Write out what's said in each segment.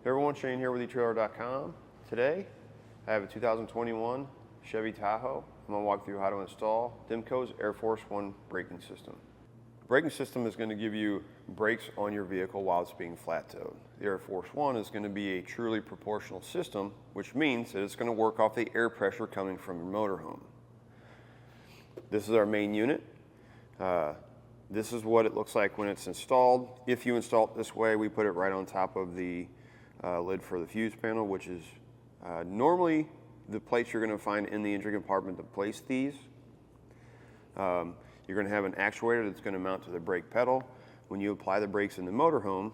Hey everyone, Shane here with etrailer.com. Today, I have a 2021 Chevy Tahoe. I'm going to walk through how to install Demco's Air Force One braking system. The braking system is going to give you brakes on your vehicle while it's being flat-towed. The Air Force One is going to be a truly proportional system, which means that it's going to work off the air pressure coming from your motorhome. This is our main unit. This is what it looks like when it's installed. If you install it this way, we put it right on top of the lid for the fuse panel, which is normally the place you're going to find in the engine compartment to place these. You're going to have an actuator that's going to mount to the brake pedal. When you apply the brakes in the motorhome,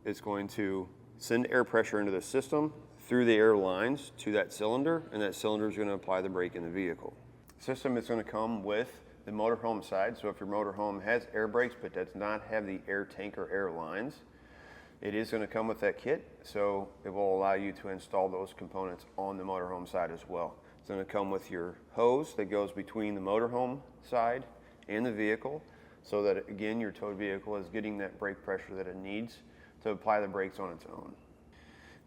it's going to send air pressure into the system through the air lines to that cylinder, and that cylinder is going to apply the brake in the vehicle. The system is going to come with the motorhome side, so if your motorhome has air brakes but does not have the air tank or air lines, it is going to come with that kit, so it will allow you to install those components on the motorhome side as well. It's going to come with your hose that goes between the motorhome side and the vehicle, so that again your towed vehicle is getting that brake pressure that it needs to apply the brakes on its own.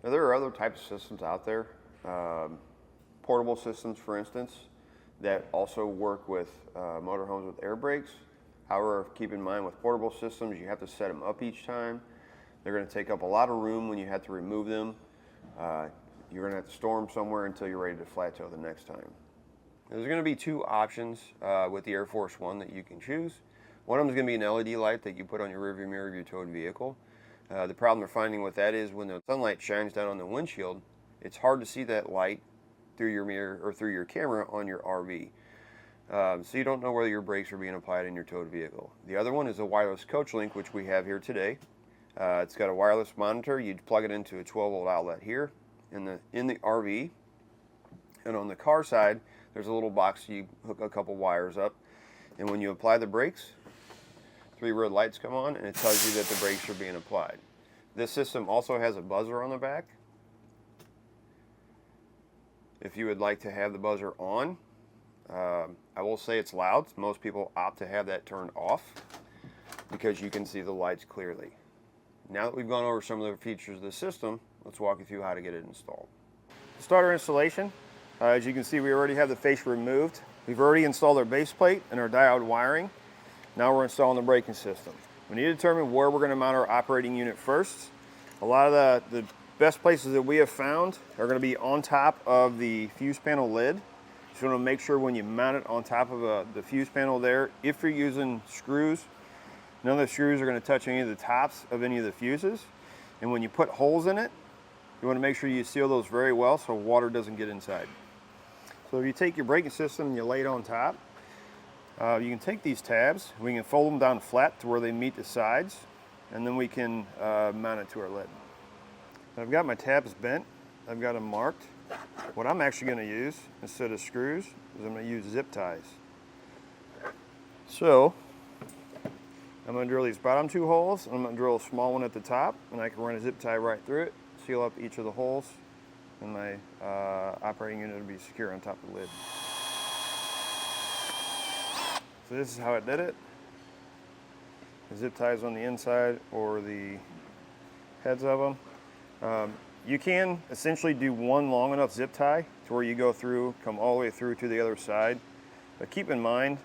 Now there are other types of systems out there, portable systems for instance, that also work with motorhomes with air brakes. However, keep in mind with portable systems you have to set them up each time. They're going to take up a lot of room when you have to remove them. You're going to have to store them somewhere until you're ready to flat tow the next time. There's going to be two options with the Air Force One that you can choose. One of them is going to be an LED light that you put on your rearview mirror of your towed vehicle. The problem they're finding with that is when the sunlight shines down on the windshield, it's hard to see that light through your mirror or through your camera on your RV. So you don't know whether your brakes are being applied in your towed vehicle. The other one is a wireless coach link, which we have here today. It's got a wireless monitor. You'd plug it into a 12-volt outlet here in the RV. And on the car side, there's a little box you hook a couple wires up. And when you apply the brakes, 3 red lights come on and it tells you that the brakes are being applied. This system also has a buzzer on the back. If you would like to have the buzzer on, I will say it's loud. Most people opt to have that turned off because you can see the lights clearly. Now that we've gone over some of the features of the system, let's walk you through how to get it installed. To start our installation, as you can see, we already have the fascia removed. We've already installed our base plate and our diode wiring. Now we're installing the braking system. We need to determine where we're going to mount our operating unit first. A lot of the best places that we have found are going to be on top of the fuse panel lid. So you want to make sure when you mount it on top of the fuse panel there, if you're using screws, none of the screws are going to touch any of the tops of any of the fuses. And when you put holes in it, you want to make sure you seal those very well so water doesn't get inside. So if you take your braking system and you lay it on top, you can take these tabs, we can fold them down flat to where they meet the sides, and then we can mount it to our lid. I've got my tabs bent, I've got them marked. What I'm actually going to use instead of screws is I'm going to use zip ties. So I'm going to drill these bottom 2 holes, and I'm going to drill a small one at the top, and I can run a zip tie right through it, seal up each of the holes, and my operating unit will be secure on top of the lid. So this is how I did it. The zip ties on the inside or the heads of them. You can essentially do one long enough zip tie to where you go through, come all the way through to the other side. But keep in mind,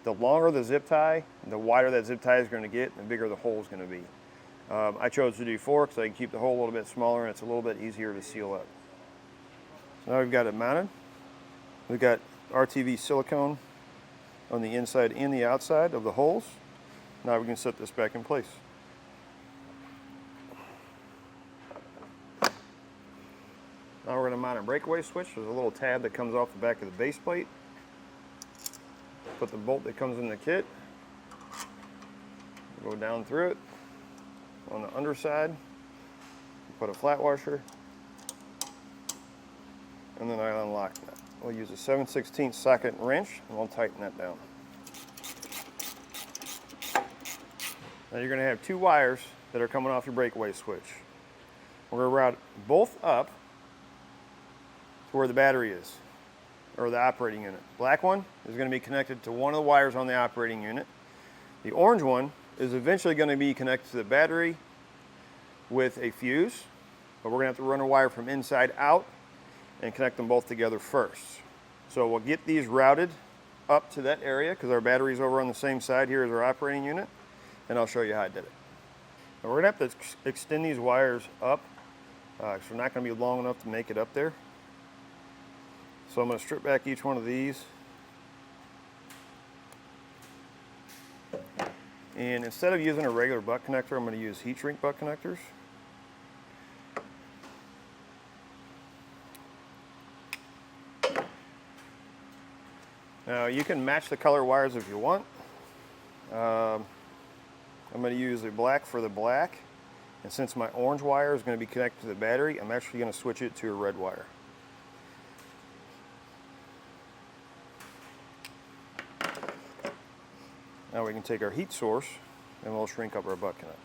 the longer the zip tie, the wider that zip tie is going to get, the bigger the hole is going to be. I chose to do 4 because I can keep the hole a little bit smaller and it's a little bit easier to seal up. So now we've got it mounted. We've got RTV silicone on the inside and the outside of the holes. Now we can set this back in place. Now we're going to mount a breakaway switch. There's a little tab that comes off the back of the base plate. Put the bolt that comes in the kit. Go down through it. On the underside, put a flat washer. And then I unlock that. We'll use a 7/16 socket wrench and we'll tighten that down. Now you're going to have 2 wires that are coming off your breakaway switch. We're going to route both up to where the battery is, or the operating unit. Black one is going to be connected to one of the wires on the operating unit. The orange one is eventually going to be connected to the battery with a fuse, but we're gonna have to run a wire from inside out and connect them both together first. So we'll get these routed up to that area because our battery's over on the same side here as our operating unit, and I'll show you how I did it. Now we're gonna have to extend these wires up because they're not gonna be long enough to make it up there. So I'm gonna strip back each one of these. And instead of using a regular butt connector, I'm gonna use heat shrink butt connectors. Now you can match the color wires if you want. I'm going to use the black for the black, and since my orange wire is going to be connected to the battery, I'm actually going to switch it to a red wire. Now we can take our heat source and we'll shrink up our butt connectors.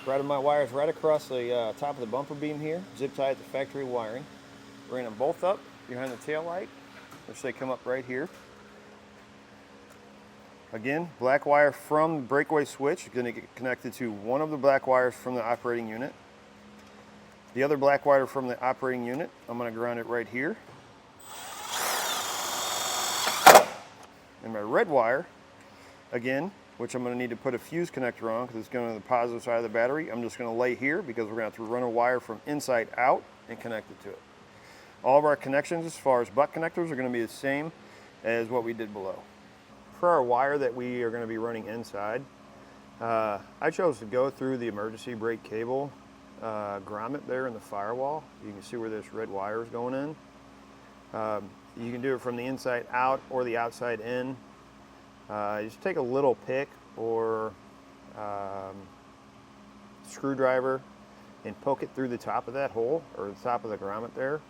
Routed my wires right across the top of the bumper beam here, zip tied the factory wiring. Ran them both up behind the tail light, which they come up right here. Again, black wire from the breakaway switch is going to get connected to one of the black wires from the operating unit. The other black wire from the operating unit, I'm going to ground it right here. And my red wire, again, which I'm going to need to put a fuse connector on because it's going to the positive side of the battery, I'm just going to lay here because we're going to have to run a wire from inside out and connect it to it. All of our connections as far as butt connectors are going to be the same as what we did below. For our wire that we are going to be running inside, I chose to go through the emergency brake cable grommet there in the firewall. You can see where this red wire is going in. You can do it from the inside out or the outside in. Just take a little pick or screwdriver and poke it through the top of that hole or the top of the grommet there,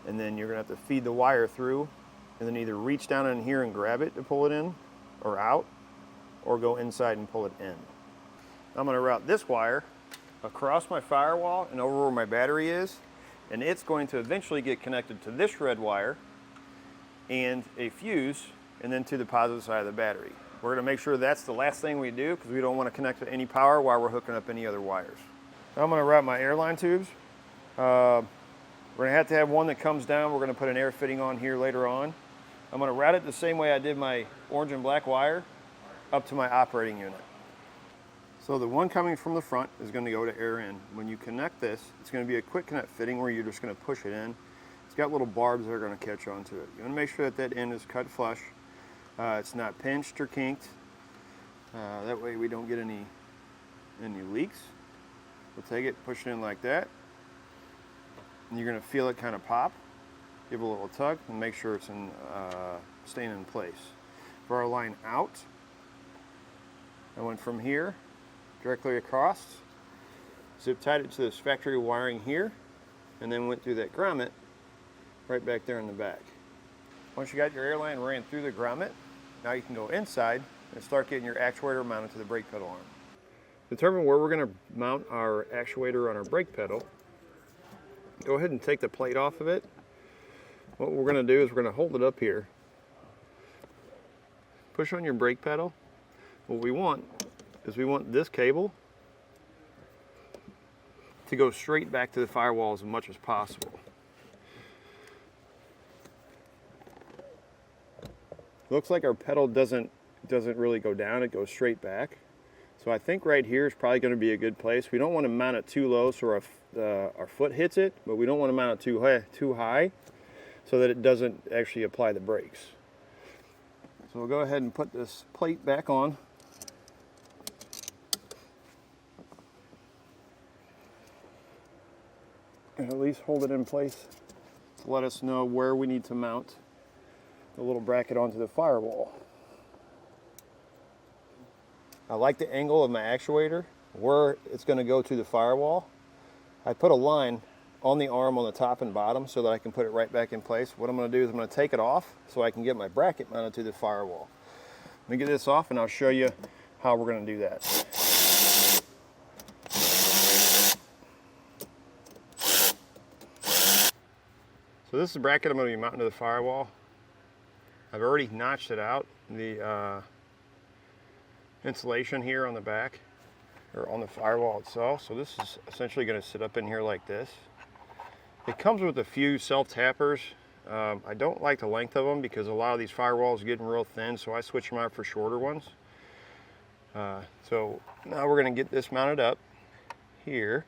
and then you're going to have to feed the wire through and then either reach down in here and grab it to pull it in or out, or go inside and pull it in. I'm going to route this wire across my firewall and over where my battery is, and it's going to eventually get connected to this red wire and a fuse, and then to the positive side of the battery. We're going to make sure that's the last thing we do because we don't want to connect to any power while we're hooking up any other wires. Now I'm going to route my airline tubes. We're going to have one that comes down. We're going to put an air fitting on here later on. I'm going to route it the same way I did my orange and black wire up to my operating unit. So the one coming from the front is going to go to air in. When you connect this, it's going to be a quick connect fitting where you're just going to push it in. It's got little barbs that are going to catch onto it. You want to make sure that that end is cut flush. It's not pinched or kinked. That way we don't get any leaks. We'll take it, push it in like that. And you're going to feel it kind of pop. Give it a little tug and make sure it's staying in place. For our line out, I went from here directly across, zip tied it to this factory wiring here, and then went through that grommet right back there in the back. Once you got your airline ran through the grommet, now you can go inside and start getting your actuator mounted to the brake pedal arm. Determine where we're going to mount our actuator on our brake pedal. Go ahead and take the plate off of it. What we're going to do is we're going to hold it up here. Push on your brake pedal. What we want is we want this cable to go straight back to the firewall as much as possible. Looks like our pedal doesn't really go down, it goes straight back. So I think right here is probably going to be a good place. We don't want to mount it too low so our foot hits it, but we don't want to mount it too high so that it doesn't actually apply the brakes. So we'll go ahead and put this plate back on. And at least hold it in place to let us know where we need to mount the little bracket onto the firewall. I like the angle of my actuator, where it's going to go to the firewall. I put a line on the arm on the top and bottom so that I can put it right back in place. What I'm going to do is I'm going to take it off so I can get my bracket mounted to the firewall. Let me get this off and I'll show you how we're going to do that. So this is the bracket I'm going to be mounting to the firewall. I've already notched it out. insulation here on the back, or on the firewall itself. So this is essentially going to sit up in here like this. It comes with a few self-tappers. I don't like the length of them because a lot of these firewalls are getting real thin, so I switch them out for shorter ones. So now we're going to get this mounted up here.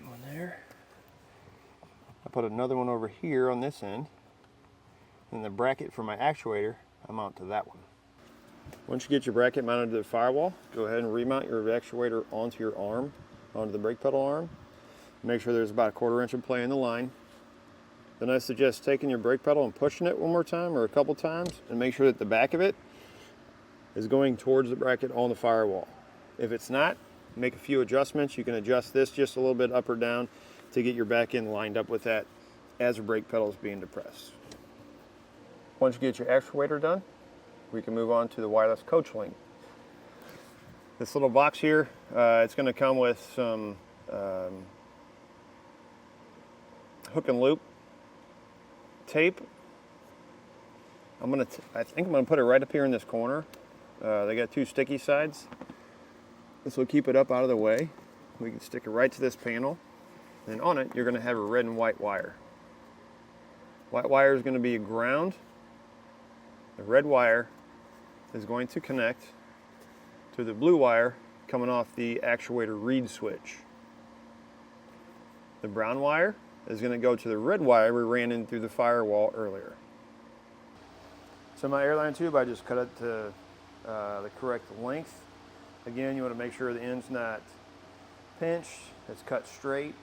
One there. I put another one over here on this end, and the bracket for my actuator I mount to that one. Once you get your bracket mounted to the firewall, go ahead and remount your actuator onto your arm, onto the brake pedal arm. Make sure there's about a 1/4 inch of play in the line. Then I suggest taking your brake pedal and pushing it one more time or a couple times, and make sure that the back of it is going towards the bracket on the firewall. If it's not, make a few adjustments. You can adjust this just a little bit up or down to get your back end lined up with that as the brake pedal is being depressed. Once you get your actuator done, we can move on to the wireless coach link. This little box here, it's going to come with some hook and loop tape. I think I'm going to put it right up here in this corner. They got 2 sticky sides. This will keep it up out of the way. We can stick it right to this panel. And on it, you're going to have a red and white wire. White wire is going to be a ground. The red wire is going to connect to the blue wire coming off the actuator reed switch. The brown wire is going to go to the red wire we ran in through the firewall earlier. So my airline tube, I just cut it to the correct length. Again, you want to make sure the end's not pinched, it's cut straight,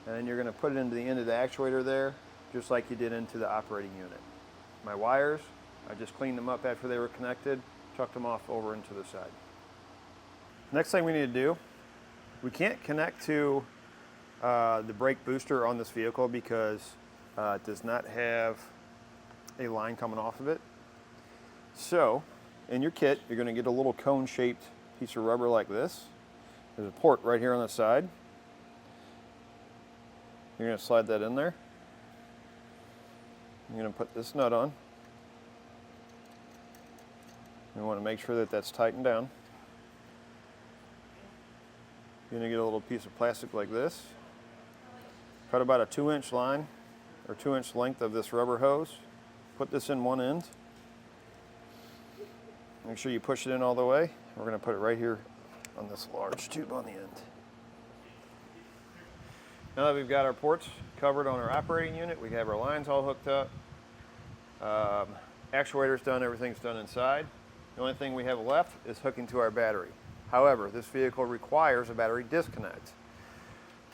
and then you're going to put it into the end of the actuator there, just like you did into the operating unit. My wires, I just cleaned them up after they were connected, tucked them off over into the side. Next thing we need to do, we can't connect to the brake booster on this vehicle because it does not have a line coming off of it. So, in your kit, you're going to get a little cone-shaped piece of rubber like this. There's a port right here on the side. You're going to slide that in there. You're going to put this nut on. You want to make sure that that's tightened down. You're going to get a little piece of plastic like this. Cut about a 2-inch line or 2-inch length of this rubber hose. Put this in one end. Make sure you push it in all the way. We're going to put it right here on this large tube on the end. Now that we've got our ports covered on our operating unit, we have our lines all hooked up. Actuator's done, everything's done inside. The only thing we have left is hooking to our battery. However, this vehicle requires a battery disconnect.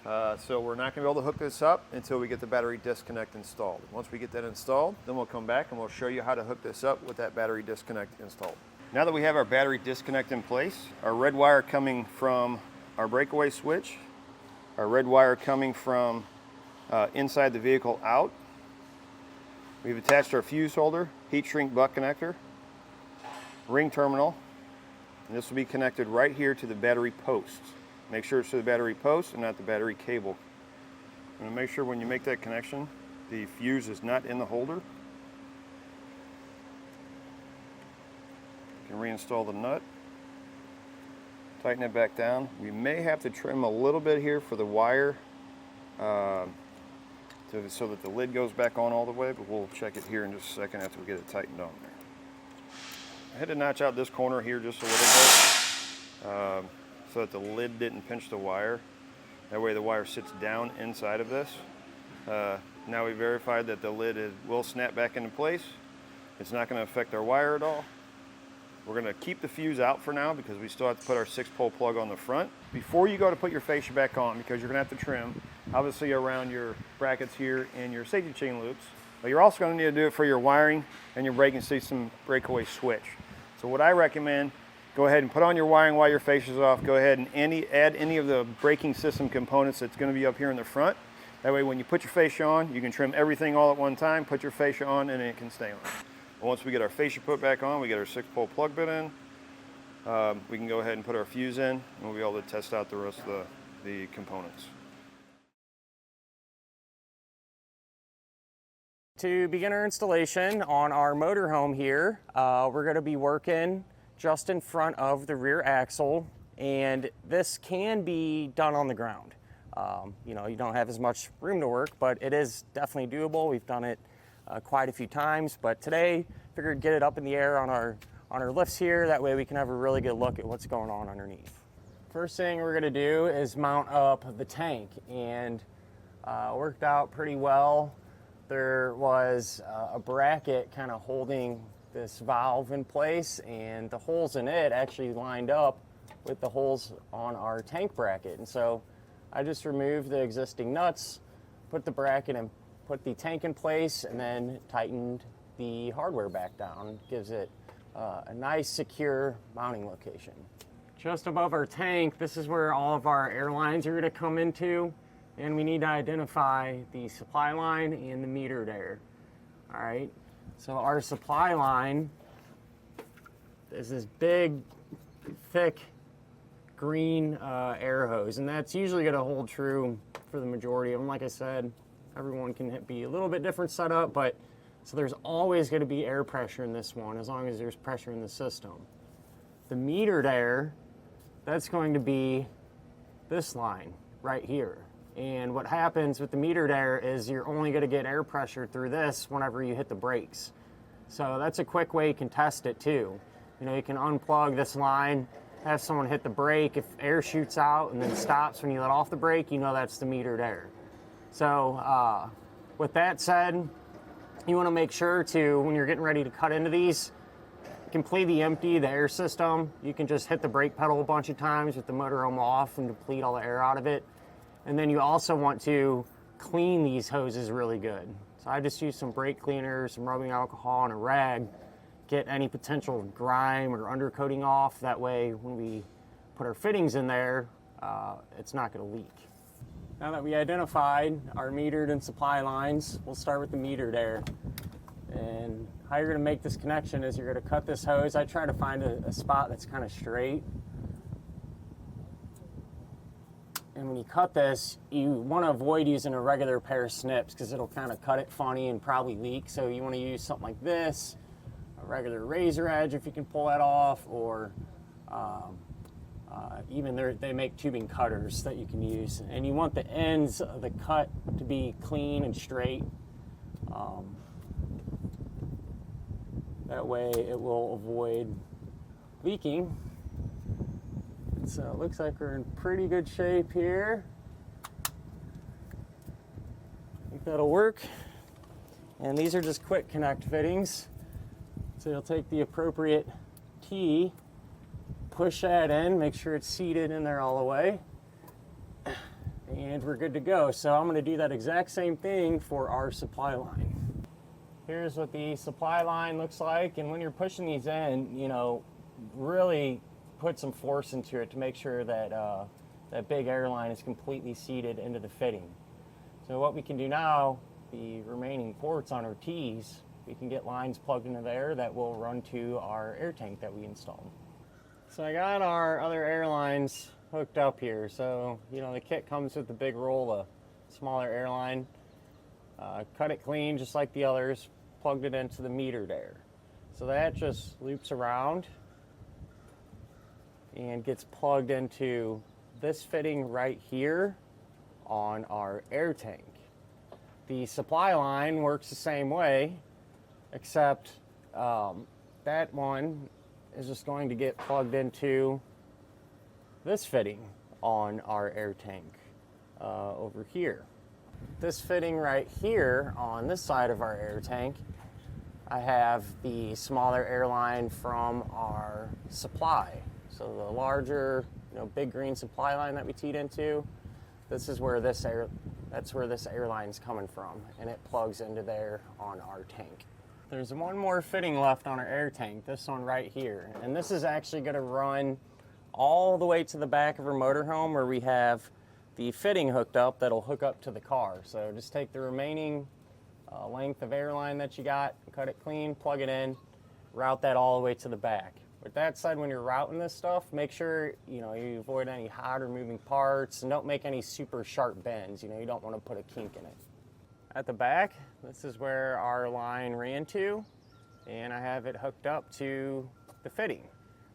So we're not going to be able to hook this up until we get the battery disconnect installed. Once we get that installed, then we'll come back and we'll show you how to hook this up with that battery disconnect installed. Now that we have our battery disconnect in place, our red wire coming from our breakaway switch, our red wire coming from inside the vehicle out, we've attached our fuse holder, heat shrink butt connector, ring terminal, and this will be connected right here to the battery post. Make sure it's to the battery post and not the battery cable. I'm going to make sure when you make that connection, the fuse is not in the holder. You can reinstall the nut, tighten it back down. We may have to trim a little bit here for the wire so that the lid goes back on all the way, but we'll check it here in just a second after we get it tightened on there. I had to notch out this corner here just a little bit so that the lid didn't pinch the wire. That way the wire sits down inside of this. Now we verified that the lid will snap back into place. It's not going to affect our wire at all. We're going to keep the fuse out for now because we still have to put our 6-pole plug on the front. Before you go to put your fascia back on, because you're going to have to trim, obviously around your brackets here and your safety chain loops, but you're also going to need to do it for your wiring and your braking system breakaway switch. So what I recommend, go ahead and put on your wiring while your fascia is off. Go ahead and add any of the braking system components that's going to be up here in the front. That way when you put your fascia on, you can trim everything all at one time, put your fascia on, and it can stay on. Once we get our fascia put back on, we get our 6-pole plug bit in, we can go ahead and put our fuse in, and we'll be able to test out the rest of the components. To begin our installation on our motorhome here, we're going to be working just in front of the rear axle, and this can be done on the ground. You know, you don't have as much room to work, but it is definitely doable. We've done it quite a few times, but today figured get it up in the air on our lifts here. That way we can have a really good look at what's going on underneath. First thing we're going to do is mount up the tank, and worked out pretty well. There was a bracket kind of holding this valve in place, and the holes in it actually lined up with the holes on our tank bracket. And so I just removed the existing nuts, put the bracket and put the tank in place, and then tightened the hardware back down. Gives it a nice secure mounting location. Just above our tank, this is where all of our air lines are going to come into. And we need to identify the supply line and the metered air. All right, so our supply line is this big, thick, green air hose, and that's usually going to hold true for the majority of them. Like I said, everyone can be a little bit different setup, but so there's always going to be air pressure in this one as long as there's pressure in the system. The metered air, that's going to be this line right here. And what happens with the metered air is you're only going to get air pressure through this whenever you hit the brakes. So that's a quick way you can test it too. You know, you can unplug this line, have someone hit the brake. If air shoots out and then stops when you let off the brake, you know that's the metered air. So with that said, you want to make sure to, when you're getting ready to cut into these, completely empty the air system. You can just hit the brake pedal a bunch of times with the motorhome off and deplete all the air out of it. And then you also want to clean these hoses really good. So I just use some brake cleaner, some rubbing alcohol, and a rag. Get any potential grime or undercoating off. That way when we put our fittings in there, it's not going to leak. Now that we identified our metered and supply lines, we'll start with the metered air. And how you're going to make this connection is you're going to cut this hose. I try to find a spot that's kind of straight. And when you cut this, you want to avoid using a regular pair of snips because it'll kind of cut it funny and probably leak. So you want to use something like this, a regular razor edge if you can pull that off, or even they make tubing cutters that you can use. And you want the ends of the cut to be clean and straight. That way it will avoid leaking. So it looks like we're in pretty good shape here. I think that'll work. And these are just quick connect fittings. So you'll take the appropriate key, push that in, make sure it's seated in there all the way, and we're good to go. So I'm going to do that exact same thing for our supply line. Here's what the supply line looks like, and when you're pushing these in, you know, really put some force into it to make sure that that big air line is completely seated into the fitting. So what we can do now, the remaining ports on our T's, we can get lines plugged into there that will run to our air tank that we installed. So I got our other air lines hooked up here. So, you know, the kit comes with the big roll of smaller air line. Cut it clean just like the others, plugged it into the metered air. So that just loops around and gets plugged into this fitting right here on our air tank. The supply line works the same way, except that one is just going to get plugged into this fitting on our air tank over here. This fitting right here on this side of our air tank, I have the smaller air line from our supply. So the larger, you know, big green supply line that we teed into, this is where this air, that's where this air line's coming from, and it plugs into there on our tank. There's one more fitting left on our air tank, this one right here, and this is actually going to run all the way to the back of our motorhome where we have the fitting hooked up that'll hook up to the car. So just take the remaining length of air line that you got, cut it clean, plug it in, route that all the way to the back. With that said, when you're routing this stuff, make sure you avoid any hot or moving parts, and don't make any super sharp bends. You don't want to put a kink in it. at the back, this is where our line ran to, and I have it hooked up to the fitting.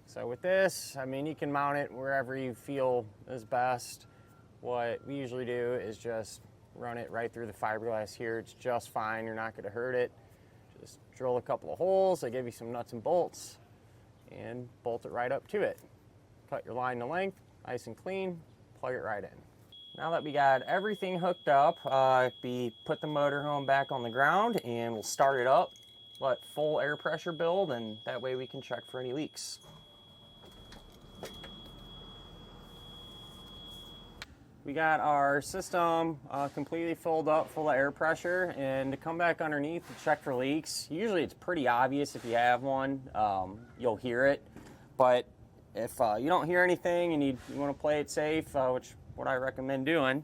So with this, I mean, you can mount it wherever you feel is best. What we usually do is just run it right through the fiberglass here. It's just fine, you're not gonna hurt it. Just drill a couple of holes, I give you some nuts and bolts, and bolt it right up to it. Cut your line to length, nice and clean, plug it right in. Now that we got everything hooked up, we put the motorhome back on the ground and we'll start it up, let full air pressure build, and that way we can check for any leaks. We got our system completely filled up, full of air pressure, and to come back underneath to check for leaks, usually it's pretty obvious if you have one, you'll hear it. But if you don't hear anything and you want to play it safe, which what I recommend doing,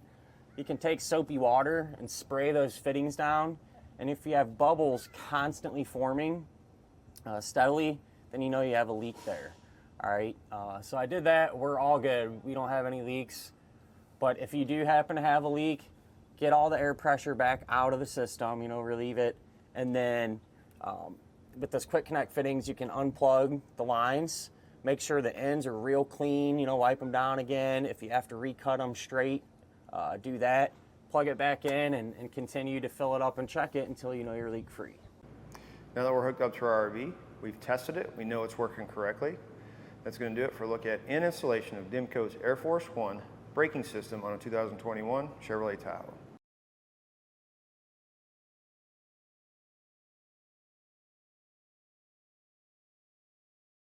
you can take soapy water and spray those fittings down, and if you have bubbles constantly forming steadily, then you know you have a leak there. All right, so I did that, we're all good, we don't have any leaks. But if you do happen to have a leak, get all the air pressure back out of the system, you know, relieve it, and then with those quick connect fittings, you can unplug the lines. Make sure the ends are real clean, you know, wipe them down again. If you have to recut them straight, do that. Plug it back in and continue to fill it up and check it until you know you're leak free. Now that we're hooked up to our RV, we've tested it, we know it's working correctly. That's going to do it for a look at and installation of Demco's Air Force One braking system on a 2021 Chevrolet Tahoe.